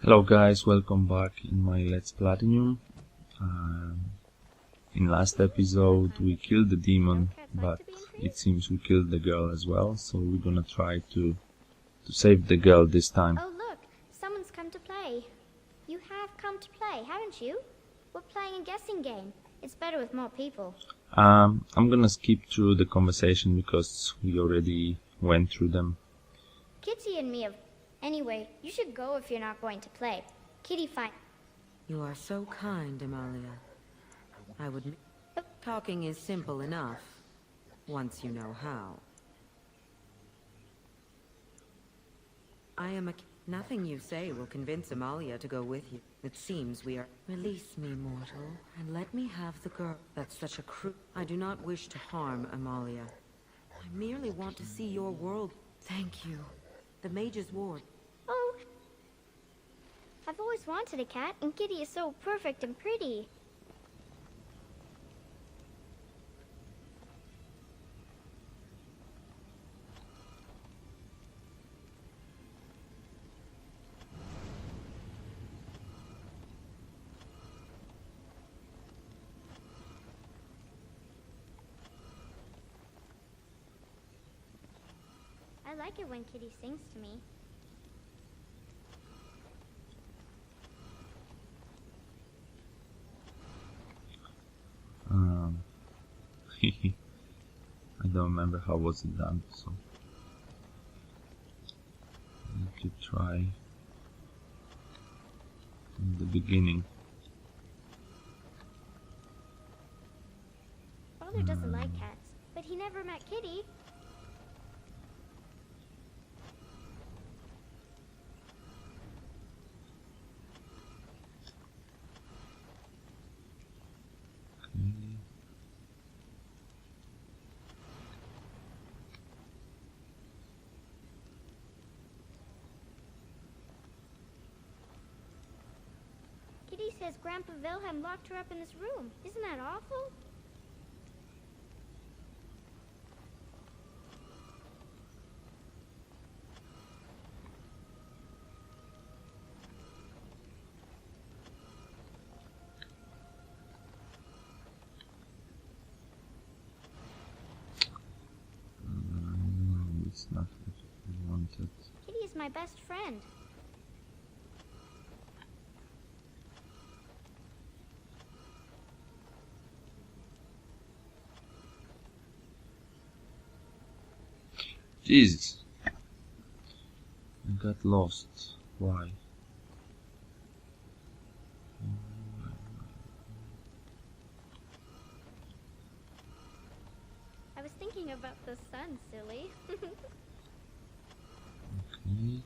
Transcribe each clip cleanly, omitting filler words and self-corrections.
Hello guys, welcome back in my Let's Platinum. In last episode we killed the demon, but it seems we killed the girl as well, so we're gonna try to save the girl this time. Oh look, someone's come to play. You have come to play, haven't you? We're playing a guessing game. It's better with more people. I'm gonna skip through the conversation because we already went through them. Kitty and me have... Anyway, you should go if you're not going to play. Kitty, fine. You are so kind, Amalia. I would... Talking is simple enough, once you know how. I am a... Nothing you say will convince Amalia to go with you. It seems we are... Release me, mortal, and let me have the girl. That's such a I do not wish to harm Amalia. I merely want to see your world. Thank you. The mage's ward. Oh, I've always wanted a cat, and Kitty is so perfect and pretty. I like it when Kitty sings to me. I don't remember how was it done, so I need to try in the beginning. Father doesn't like cats, but he never met Kitty. Kitty says Grandpa Wilhelm locked her up in this room. Isn't that awful? No, it's not what I wanted. Kitty is my best friend. Jesus! I got lost. Why? I was thinking about the sun, silly. Okay.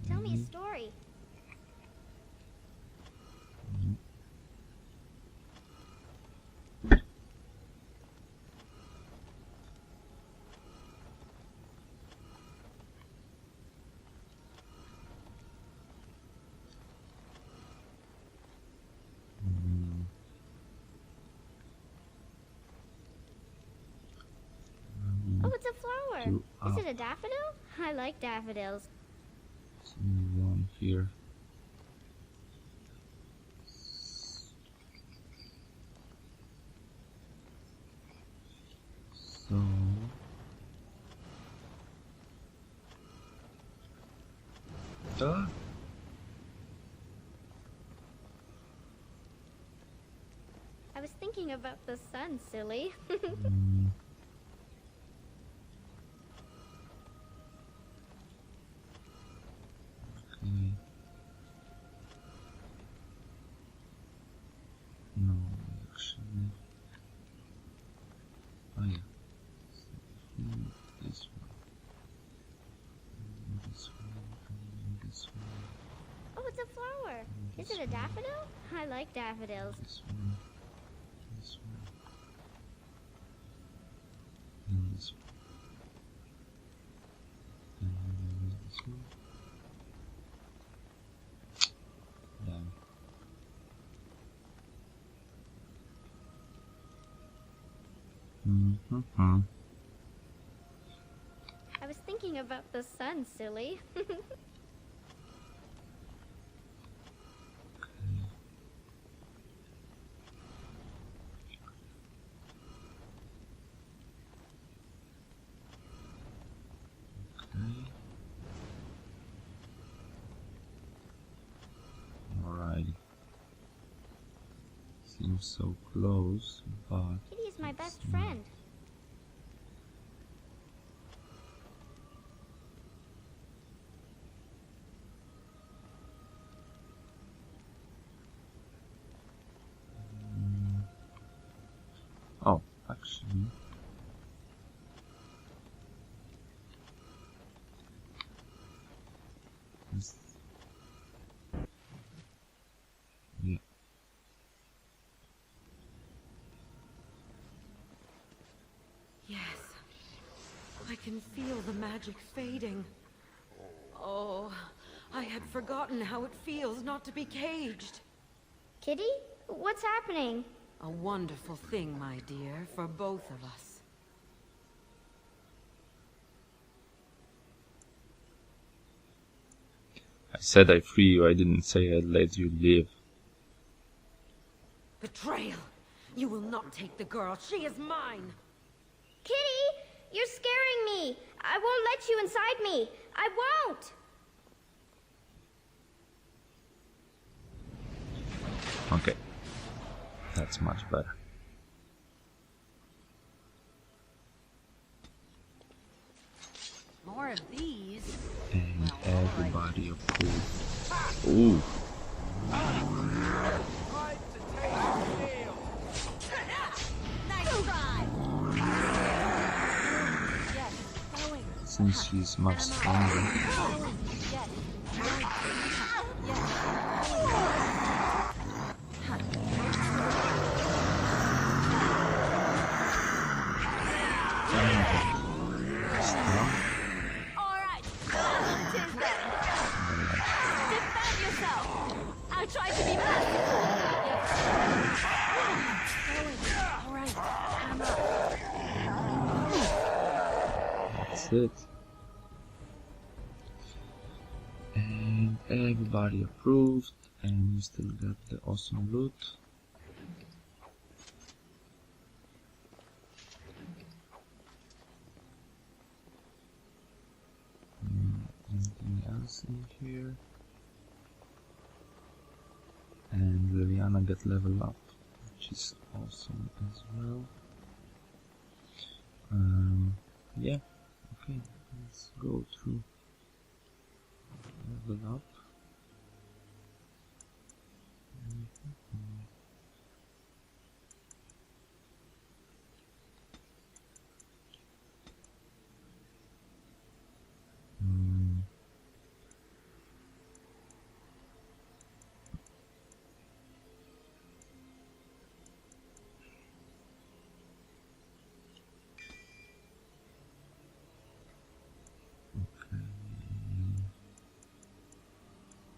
Tell me a story. Oh, it's a flower. Is it a daffodil? I like daffodils. Let's move on here. So I was thinking about the sun, silly. Okay. No, actually. Oh yeah. This one. This one. This one. Oh, it's a flower. Is it a daffodil? I like daffodils. This one. This one. And this one. Mm-hmm. I was thinking about the sun, silly. Alrighty. Seems so close, but Kitty is my best not. friend. Oh, actually. This- Yeah. Yes. I can feel the magic fading. Oh, I had forgotten how it feels not to be caged. Kitty? What's happening? A wonderful thing, my dear, for both of us. I said I free you, I didn't say I'd let you live. Betrayal! You will not take the girl. She is mine! Kitty! You're scaring me! I won't let you inside me! I won't! Okay. That's much better. More of these. And everybody approved. Ooh. Nice try. Yes, going. Since she's much stronger. Going. Yes. Yes. All right. Tis then. Defend yourself. I tried to be merciful. Yes. Going. All right. I'm up. That's it. And everybody approved, and we still got the awesome loot. Anything else in here? And Liliana got level up, which is awesome as well. Yeah, okay, let's go through level up.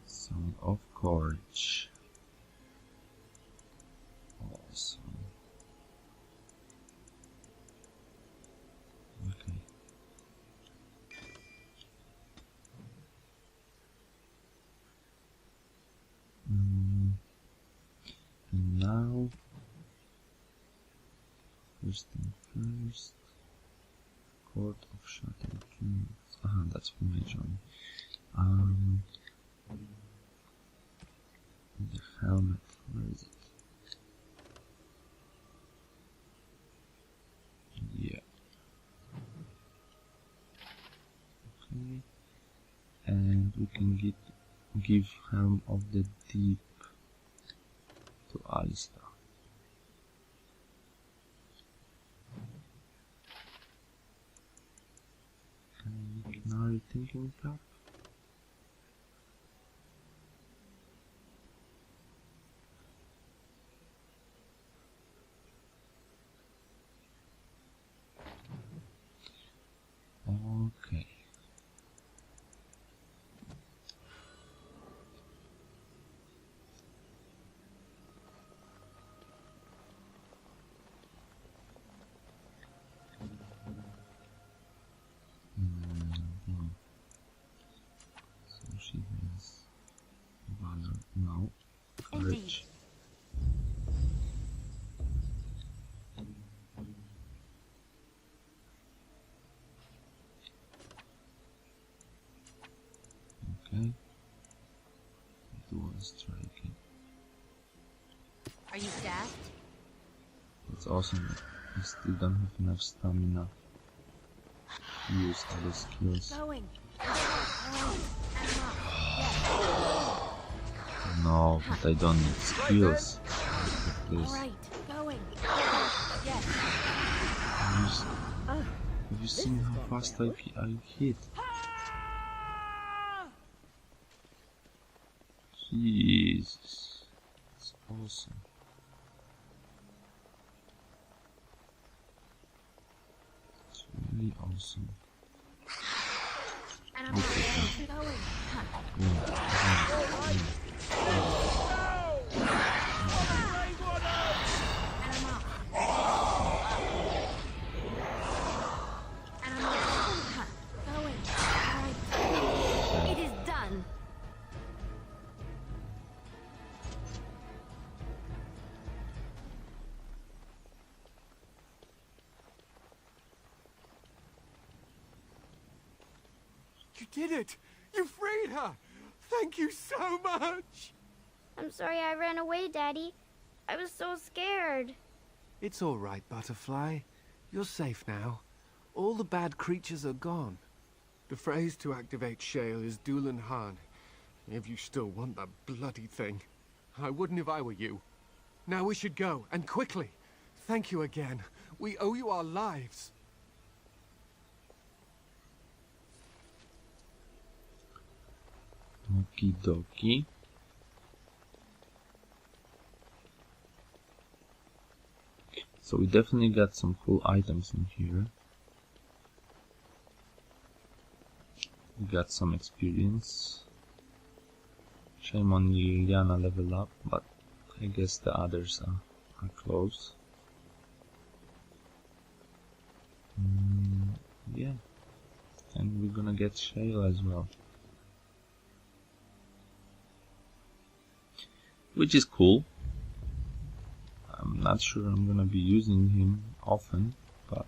Song of Courage. Awesome. Okay. And now, first thing first, Court of Shattered Dreams. That's for my journey. The helmet, where is it? Yeah. Okay. And we can give Helm of the Deep to Alistair. And now you're thinking cap. Okay. courage. Okay. Dual striking. Are you staffed? That's awesome. I still don't have enough stamina to use other skills. Going. No, but I don't need skills. Please. Alright, going. Yes. Have you seen how fast I hit? Jesus. It's awesome. It's really awesome. And I'm Look at that. going. It is done. You did it! You freed her! Thank you so much! I'm sorry I ran away, Daddy. I was so scared. It's all right, Butterfly. You're safe now. All the bad creatures are gone. The phrase to activate Shale is Dulan Han. If you still want that bloody thing. I wouldn't if I were you. Now we should go, and quickly. Thank you again. We owe you our lives. Okie dokie. So we definitely got some cool items in here. We got some experience. Shame on Liliana level up, but I guess the others are close. Yeah, and we're gonna get Shale as well, which is cool. I'm not sure I'm gonna be using him often, but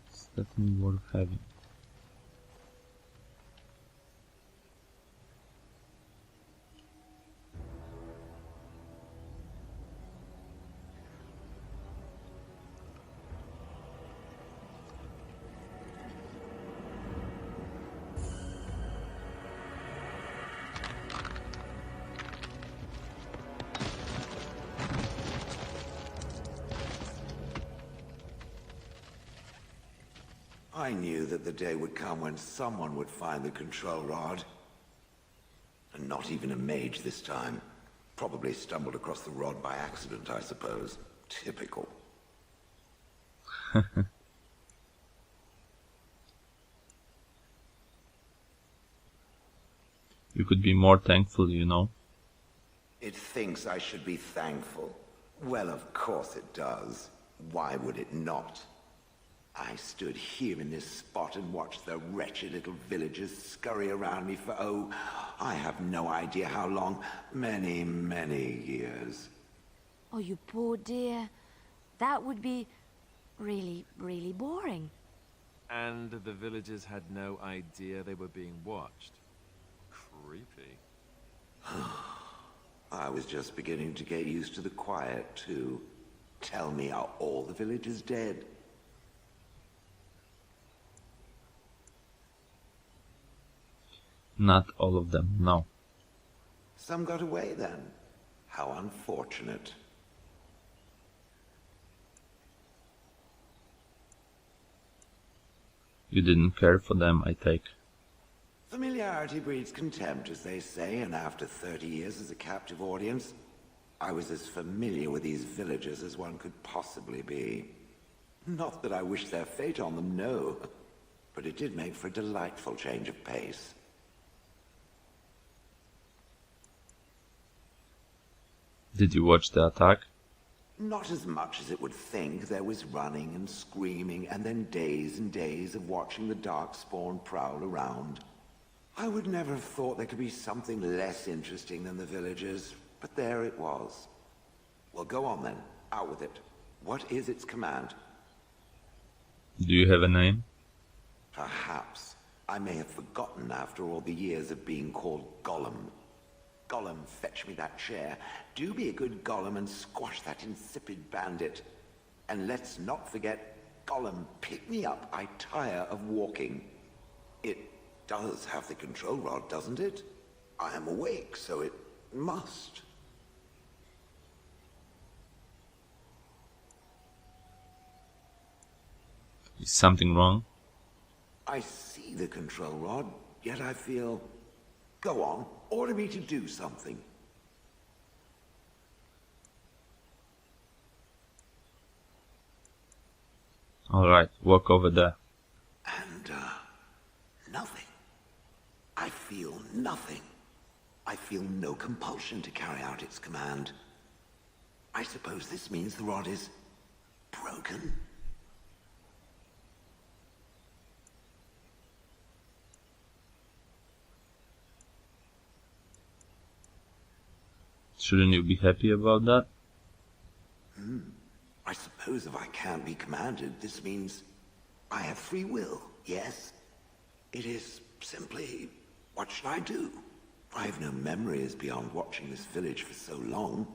it's definitely worth having. I knew that the day would come when someone would find the control rod. And not even a mage this time. Probably stumbled across the rod by accident, I suppose. Typical. You could be more thankful, you know. It thinks I should be thankful. Well, of course it does. Why would it not? I stood here in this spot and watched the wretched little villagers scurry around me for, oh, I have no idea how long. Many, many years. Oh, you poor dear. That would be really, really boring. And the villagers had no idea they were being watched. Creepy. I was just beginning to get used to the quiet, too. Tell me, are all the villagers dead? Not all of them, no. Some got away then. How unfortunate. You didn't care for them, I take. Familiarity breeds contempt, as they say, and after 30 years as a captive audience, I was as familiar with these villagers as one could possibly be. Not that I wish their fate on them, no. But it did make for a delightful change of pace. Did you watch the attack? Not as much as it would think. There was running and screaming, and then days and days of watching the Darkspawn prowl around. I would never have thought there could be something less interesting than the villagers, but there it was. Well, go on then. Out with it. What is its command? Do you have a name? Perhaps. I may have forgotten after all the years of being called Gollum. Gollum, fetch me that chair. Do be a good Gollum and squash that insipid bandit. And let's not forget, Gollum, pick me up. I tire of walking. It does have the control rod, doesn't it? I am awake, so it must. Is something wrong? I see the control rod, yet I feel... Go on, order me to do something. Alright, walk over there. And, nothing. I feel nothing. I feel no compulsion to carry out its command. I suppose this means the rod is... broken? Shouldn't you be happy about that? I suppose if I can't be commanded, this means I have free will, yes? It is simply, what should I do? I have no memories beyond watching this village for so long.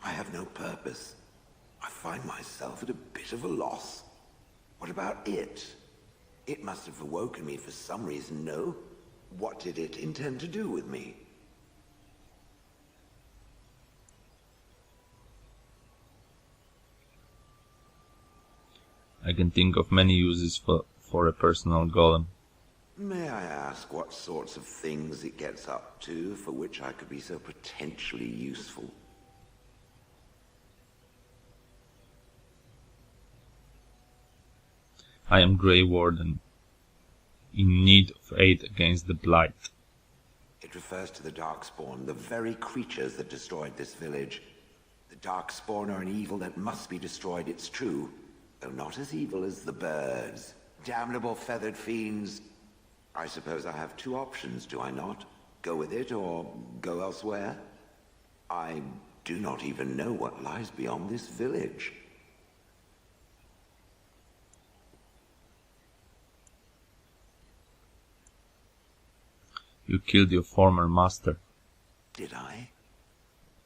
I have no purpose. I find myself at a bit of a loss. What about it? It must have awoken me for some reason, no? What did it intend to do with me? I can think of many uses for a personal golem. May I ask what sorts of things it gets up to for which I could be so potentially useful? I am Grey Warden, in need of aid against the Blight. It refers to the Darkspawn, the very creatures that destroyed this village. The Darkspawn are an evil that must be destroyed, it's true, though not as evil as the birds. Damnable feathered fiends. I suppose I have two options, do I not? Go with it or go elsewhere? I do not even know what lies beyond this village. You killed your former master. Did I?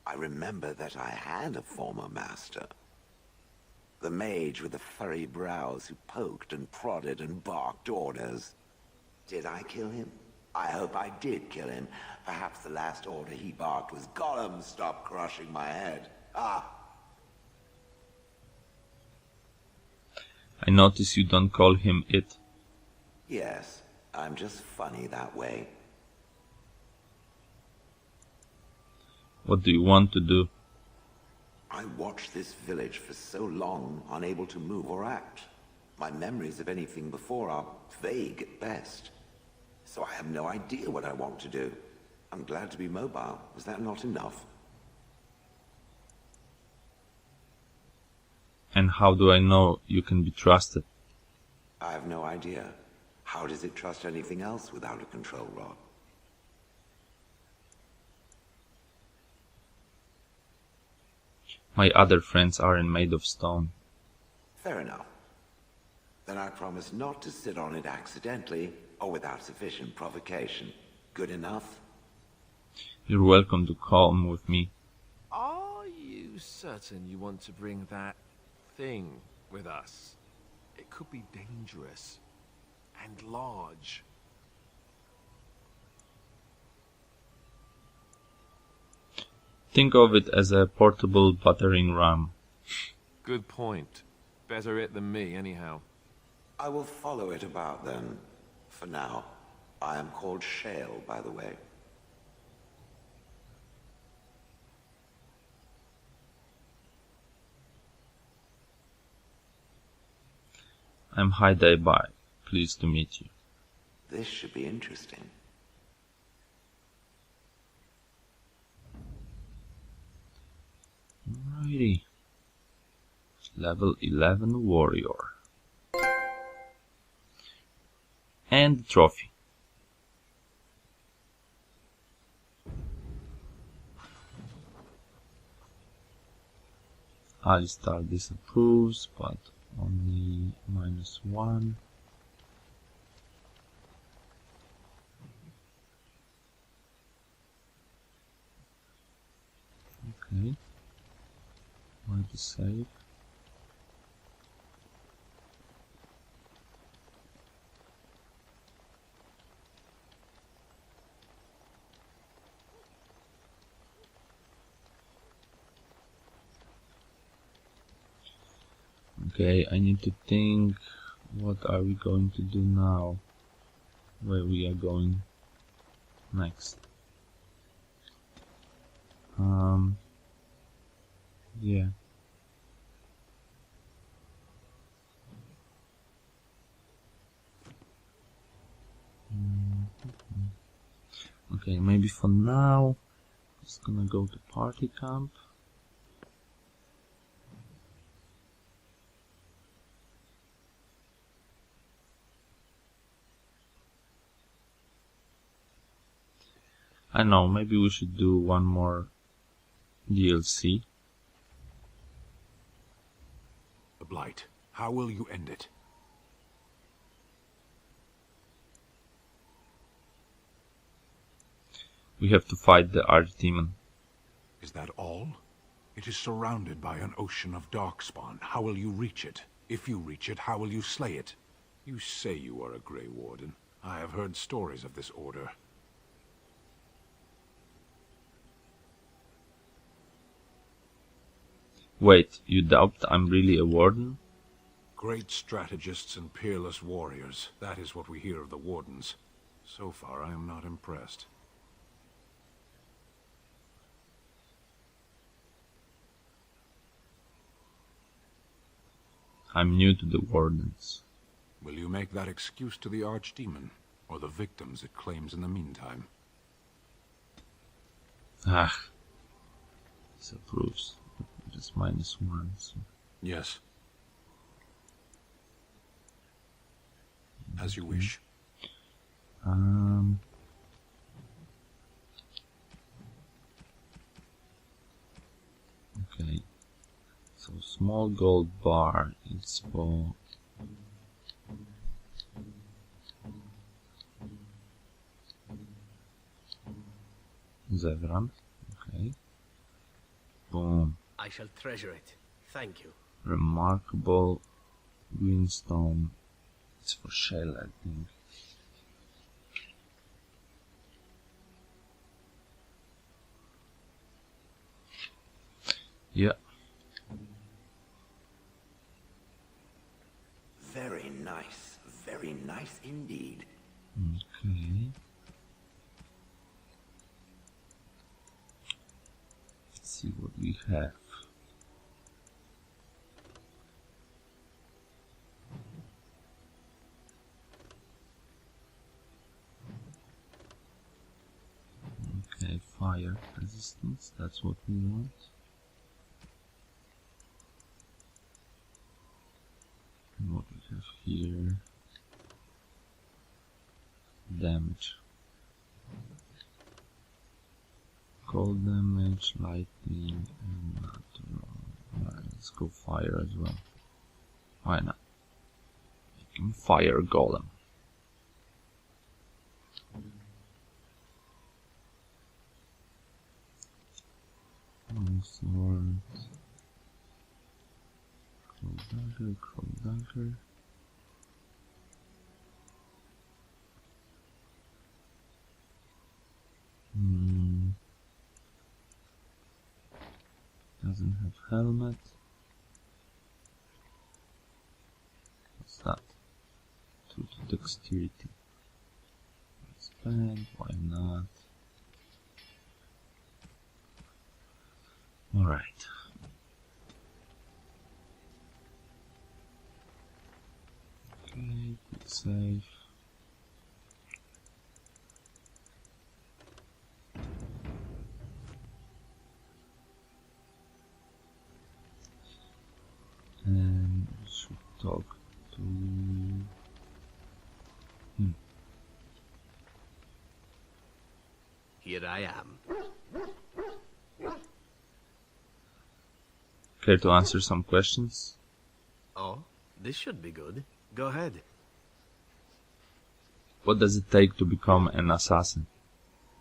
I remember that I had a former master. The mage with the furry brows who poked and prodded and barked orders. Did I kill him? I hope I did kill him. Perhaps the last order he barked was, Gollum, stop crushing my head. Ah! I notice you don't call him it. Yes, I'm just funny that way. What do you want to do? I watched this village for so long, unable to move or act. My memories of anything before are vague at best. So I have no idea what I want to do. I'm glad to be mobile. Was that not enough? And how do I know you can be trusted? I have no idea. How does it trust anything else without a control rod? My other friends aren't made of stone. Fair enough. Then I promise not to sit on it accidentally or without sufficient provocation. Good enough? You're welcome to come with me. Are you certain you want to bring that thing with us? It could be dangerous and large. Think of it as a portable battering ram. Good point. Better it than me, anyhow. I will follow it about then. For now. I am called Shale, by the way. I'm High-Dye. Pleased to meet you. This should be interesting. Alrighty. Level 11 warrior. And the trophy. Alistar disapproves, but only -1. Okay. Why to save? Okay, I need to think, what are we going to do now? Where we are going next? Yeah. Okay, maybe for now, just gonna go to party camp. I know, maybe we should do one more DLC. The Blight. How will you end it? We have to fight the Archdemon. Is that all? It is surrounded by an ocean of darkspawn. How will you reach it? If you reach it, how will you slay it? You say you are a Grey Warden. I have heard stories of this order. Wait, you doubt I'm really a warden? Great strategists and peerless warriors. That is what we hear of the Wardens. So far, I am not impressed. I'm new to the Wardens. Will you make that excuse to the Archdemon, or the victims it claims in the meantime? Ah, disapproves. Just -1. So. Yes. As you wish. Okay. So small gold bar is for Zevran. Okay. Boom. I shall treasure it. Thank you. Remarkable greenstone. It's for shell, I think. Yeah. Very nice. Very nice indeed. Okay. Let's see what we have. Okay, fire resistance, that's what we want. And what we have here, damage. Cold damage, lightning, and natural. Alright, let's go fire as well. Why not? Make him fire golem. Long sword. Crow dagger. Doesn't have helmet. What's that? 2 to dexterity. Expand, why not? Alright. Okay, quick save. And we should talk to him. Here I am. care to answer some questions? Oh, this should be good. Go ahead. What does it take to become an assassin?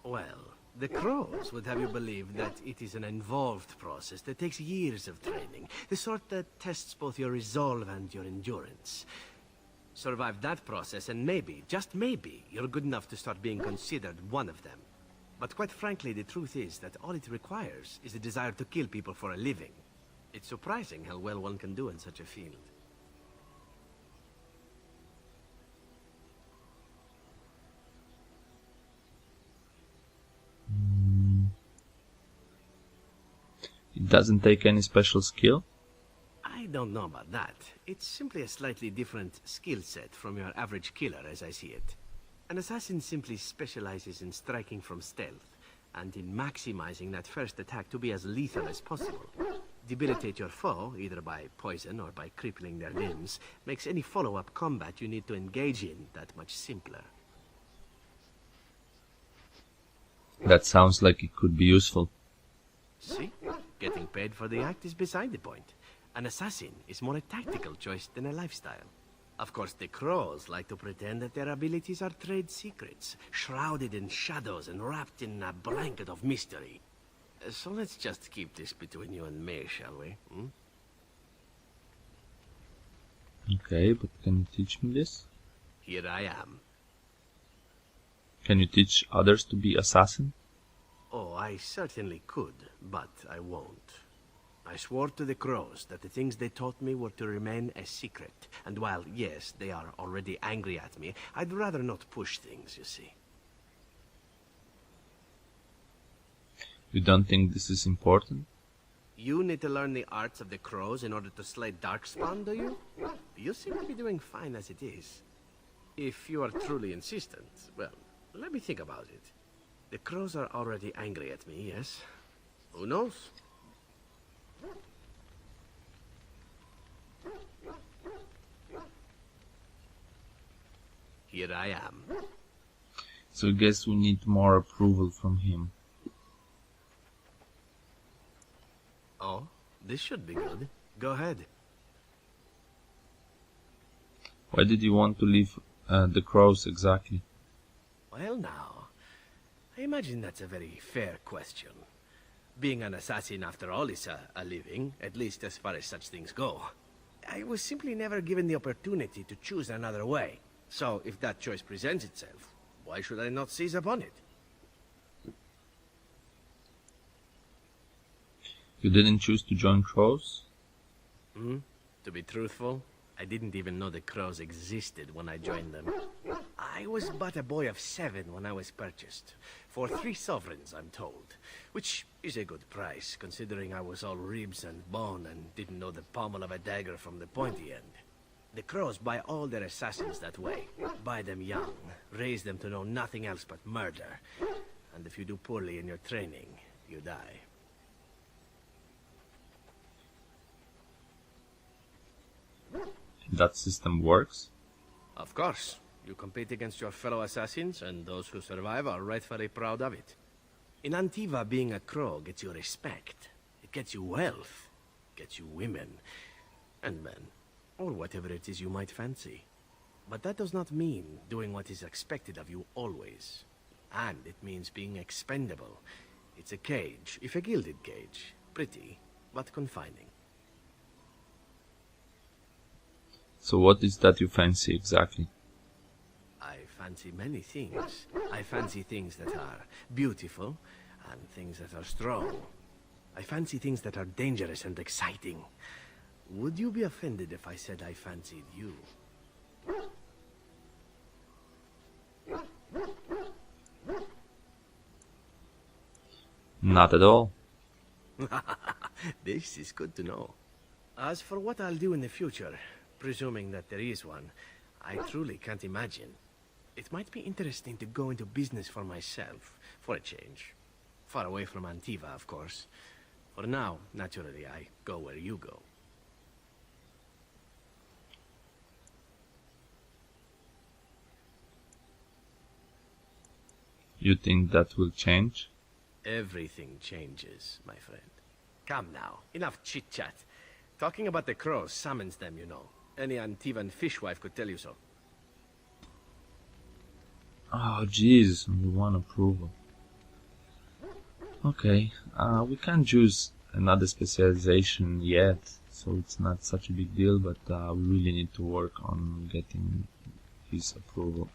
Well, the crows would have you believe that it is an involved process that takes years of training. The sort that tests both your resolve and your endurance. Survive that process and maybe, just maybe, you're good enough to start being considered one of them. But quite frankly, the truth is that all it requires is the desire to kill people for a living. It's surprising how well one can do in such a field. It doesn't take any special skill? I don't know about that. It's simply a slightly different skill set from your average killer, as I see it. An assassin simply specializes in striking from stealth, and in maximizing that first attack to be as lethal as possible. Debilitate your foe, either by poison or by crippling their limbs, makes any follow-up combat you need to engage in that much simpler. That sounds like it could be useful. See? Getting paid for the act is beside the point. An assassin is more a tactical choice than a lifestyle. Of course, the crows like to pretend that their abilities are trade secrets, shrouded in shadows and wrapped in a blanket of mystery. So let's just keep this between you and me, shall we? Okay, but can you teach me this? Here I am. Can you teach others to be assassin? Oh, I certainly could, but I won't. I swore to the crows that the things they taught me were to remain a secret. And while, yes, they are already angry at me, I'd rather not push things, you see. You don't think this is important? You need to learn the arts of the crows in order to slay Darkspawn, do you? You seem to be doing fine as it is. If you are truly insistent, well, let me think about it. The crows are already angry at me, yes? Who knows? Here I am. So I guess we need more approval from him. Oh, this should be good. Go ahead. Why did you want to leave the crows exactly? Well now, I imagine that's a very fair question. Being an assassin, after all, is a living, at least as far as such things go. I was simply never given the opportunity to choose another way. So, if that choice presents itself, why should I not seize upon it? You didn't choose to join crows? To be truthful, I didn't even know the crows existed when I joined them. I was but a boy of 7 when I was purchased. For 3 sovereigns, I'm told. Which is a good price, considering I was all ribs and bone and didn't know the pommel of a dagger from the pointy end. The crows buy all their assassins that way. Buy them young, raise them to know nothing else but murder. And if you do poorly in your training, you die. That system works? Of course. You compete against your fellow assassins, and those who survive are rightfully proud of it. In Antiva, being a crow gets you respect. It gets you wealth. Gets you women. And men. Or whatever it is you might fancy. But that does not mean doing what is expected of you always. And it means being expendable. It's a cage, if a gilded cage. Pretty, but confining. So what is that you fancy exactly? I fancy many things. I fancy things that are beautiful, and things that are strong. I fancy things that are dangerous and exciting. Would you be offended if I said I fancied you? Not at all. This is good to know. As for what I'll do in the future, presuming that there is one, I truly can't imagine. It might be interesting to go into business for myself, for a change. Far away from Antiva, of course. For now, naturally, I go where you go. You think that will change? Everything changes, my friend. Come now, enough chit-chat. Talking about the crows summons them, you know. Any Antivan fishwife could tell you so. Oh, jeez, only one approval. Okay, we can't choose another specialization yet, so it's not such a big deal, but we really need to work on getting his approval.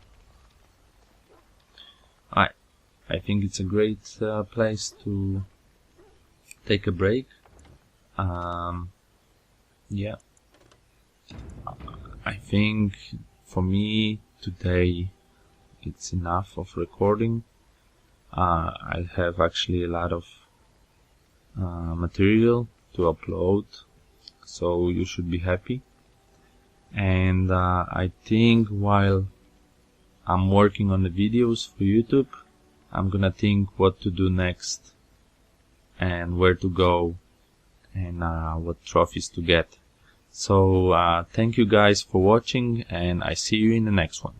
I think it's a great place to take a break. Yeah, I think for me today it's enough of recording. I have actually a lot of material to upload, so you should be happy. And I think while I'm working on the videos for YouTube, I'm gonna think what to do next and where to go and what trophies to get. So thank you guys for watching, and I see you in the next one.